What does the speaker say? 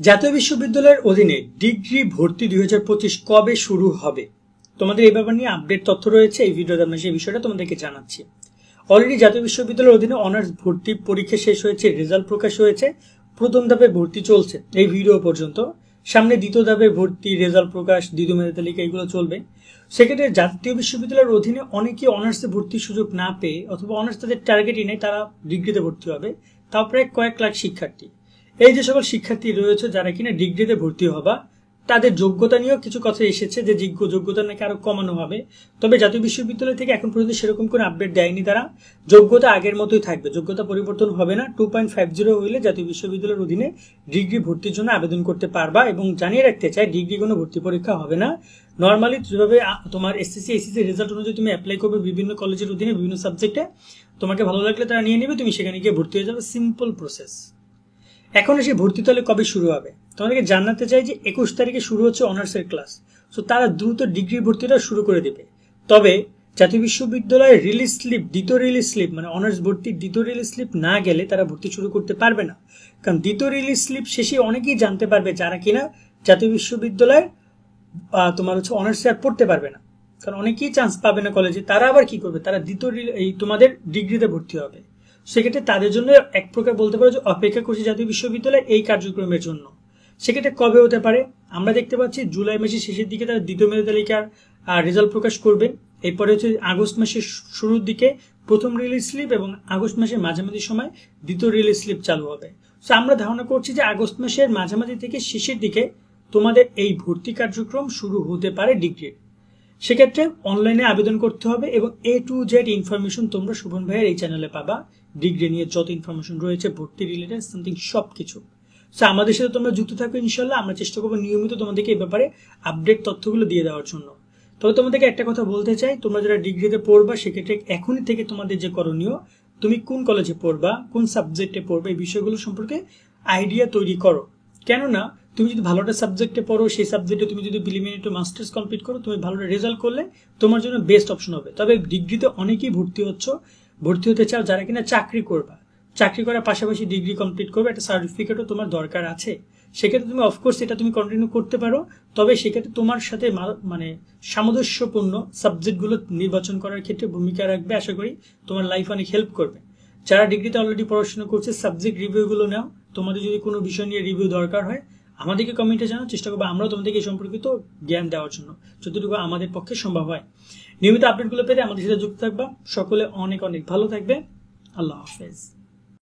জাতীয় বিশ্ববিদ্যালয়ের অধীনে ডিগ্রি ভর্তি 2025 কবে শুরু হবে? তোমাদের এই ব্যাপার নিয়ে আপডেট তথ্য রয়েছে, এই ভিডিওতে আমরা সেই বিষয়টা তোমাদেরকে জানাচ্ছি। অলরেডি জাতীয় বিশ্ববিদ্যালয়ের অধীনে অনার্স ভর্তি পরীক্ষা শেষ হয়েছে, রেজাল্ট প্রকাশ হয়েছে, প্রথম ধাপে ভর্তি চলছে এই ভিডিও পর্যন্ত। সামনে দ্বিতীয় ধাপে ভর্তি, রেজাল্ট প্রকাশ, দ্বিতীয় মেধা তালিকা এগুলো চলবে। সেক্ষেত্রে জাতীয় বিশ্ববিদ্যালয়ের অধীনে অনেকেই অনার্সে ভর্তির সুযোগ না পেয়ে অথবা অনার্স তাদের টার্গেটই নেই, তারা ডিগ্রিতে ভর্তি হবে। তাও প্রায় কয়েক লাখ শিক্ষার্থী। এই যে সকল শিক্ষার্থী রয়েছে যারা কিনা ডিগ্রিতে ভর্তি হবা, তাদের যোগ্যতা নিয়েও কিছু কথা এসেছে যে যোগ্যতা নাকি আরো কমানো হবে। তবে জাতীয় বিশ্ববিদ্যালয় থেকে এখন পর্যন্ত সেরকম কোনো আপডেট দেয়নি তারা। যোগ্যতা আগের মতোই থাকবে, যোগ্যতা পরিবর্তন হবে না। 2.50 হইলে জাতীয় বিশ্ববিদ্যালয়ের অধীনে ডিগ্রি ভর্তির জন্য আবেদন করতে পারবা। এবং জানিয়ে রাখতে চাই, ডিগ্রি কোনো ভর্তি পরীক্ষা হবে না। নর্মালি যেভাবে তোমার এসএসসি এইচএসসি রেজাল্ট অনুযায়ী তুমি অ্যাপ্লাই করবে বিভিন্ন কলেজের অধীনে বিভিন্ন সাবজেক্টে, তোমাকে ভালো লাগলে তারা নিয়ে নেবে, তুমি সেখানে গিয়ে ভর্তি হয়ে যাবে। Simple process. এখন এসে ভর্তি তাহলে কবে শুরু হবে তোমাদেরকে জানাতে চাই যে 21 তারিখে শুরু হচ্ছে অনার্সের ক্লাস। সো তারা দ্রুত ডিগ্রি ভর্তিটা শুরু করে দেবে। তবে জাতীয় বিশ্ববিদ্যালয়ের রিলিজ স্লিপ, দ্বিতীয় রিলিজ স্লিপ মানে অনার্স ভর্তির দ্বিতীয় রিলিজ স্লিপ না গেলে তারা ভর্তি শুরু করতে পারবে না। কারণ দ্বিতীয় রিলিজ স্লিপ শেষে অনেকেই জানতে পারবে যারা কিনা জাতীয় বিশ্ববিদ্যালয়ের তোমার হচ্ছে অনার্সে আর পড়তে পারবে না, কারণ অনেকেই চান্স পাবে না কলেজে। তারা আবার কি করবে, তারা দ্বিতীয় এই তোমাদের ডিগ্রিতে ভর্তি হবে। সেক্ষেত্রে তাদের জন্য এক প্রকার বলতে পারো যে অপেক্ষা করছে জাতীয় বিশ্ববিদ্যালয় এই কার্যক্রমের জন্য। সেক্ষেত্রে কবে হতে পারে আমরা দেখতে পাচ্ছি, জুলাই মাসের শেষের দিকে তারা দ্বিতীয় মেধা তালিকার রেজাল্ট প্রকাশ করবে। এরপরে হচ্ছে আগস্ট মাসের শুরুর দিকে প্রথম রিলিজ স্লিপ এবং আগস্ট মাসের মাঝামাঝি সময় দ্বিতীয় রিলিজ স্লিপ চালু হবে। তো আমরা ধারণা করছি যে আগস্ট মাসের মাঝামাঝি থেকে শেষের দিকে তোমাদের এই ভর্তি কার্যক্রম শুরু হতে পারে ডিগ্রির। সেক্ষেত্রে অনলাইনে আবেদন করতে হবে এবং A to Z ইনফরমেশন তোমরা শুভন ভাইয়ের এই চ্যানেলে পাবা। ডিগ্রি নিয়ে যত ইনফরমেশন রয়েছে, ভর্তি রিলেটেড সামথিং সবকিছু। সো আমাদের সাথে তোমরা যুক্ত থাকো ইনশাল্লাহ। আমরা চেষ্টা করবো নিয়মিত তোমাদেরকে এই ব্যাপারে আপডেট তথ্যগুলো দিয়ে দেওয়ার জন্য। তবে তোমাদেরকে একটা কথা বলতে চাই, তোমরা যারা ডিগ্রিতে পড়বা সেক্ষেত্রে এখনই থেকে তোমাদের যে করণীয়, তুমি কোন কলেজে পড়বা, কোন সাবজেক্টে পড়বে, এই বিষয়গুলো সম্পর্কে আইডিয়া তৈরি করো। কেননা তুমি যদি ভালো একটা সাবজেক্টে পড়ো, সেই সাবজেক্টে তুমি যদি প্রিলিমিনারি টু মাস্টার্স কমপ্লিট করো, তুমি ভালো রেজাল্ট করলে তোমার জন্য বেস্ট অপশন হবে। তবে ডিগ্রিতে অনেকেই ভর্তি হতে চাও যারা কিনা চাকরি করবা, চাকরি করার পাশাপাশি ডিগ্রি কমপ্লিট করবে, একটা সার্টিফিকেটও তোমার দরকার আছে। সেক্ষেত্রে তুমি অফকোর্স এটা তুমি কন্টিনিউ করতে পারো। তবে সেক্ষেত্রে তোমার সাথে মানে সামঞ্জস্যপূর্ণ সাবজেক্টগুলো নির্বাচন করার ক্ষেত্রে ভূমিকা রাখবে। আশা করি তোমার লাইফ অনেক হেল্প করবে। যারা ডিগ্রিতে অলরেডি পড়াশোনা করছে, সাবজেক্ট রিভিউগুলো নাও। তোমাদের যদি কোনো বিষয় নিয়ে রিভিউ দরকার হয় আমাদেরকে কমেন্টে জানাও, চেষ্টা করবো আমরাও তোমাদেরকে এই সম্পর্কিত জ্ঞান দেওয়ার জন্য যতটুকু আমাদের পক্ষে সম্ভব হয়। নিয়মিত আপডেটগুলো পেতে আমাদের সাথে যুক্ত থাকবা। সকলে অনেক অনেক ভালো থাকবে। আল্লাহ হাফেজ।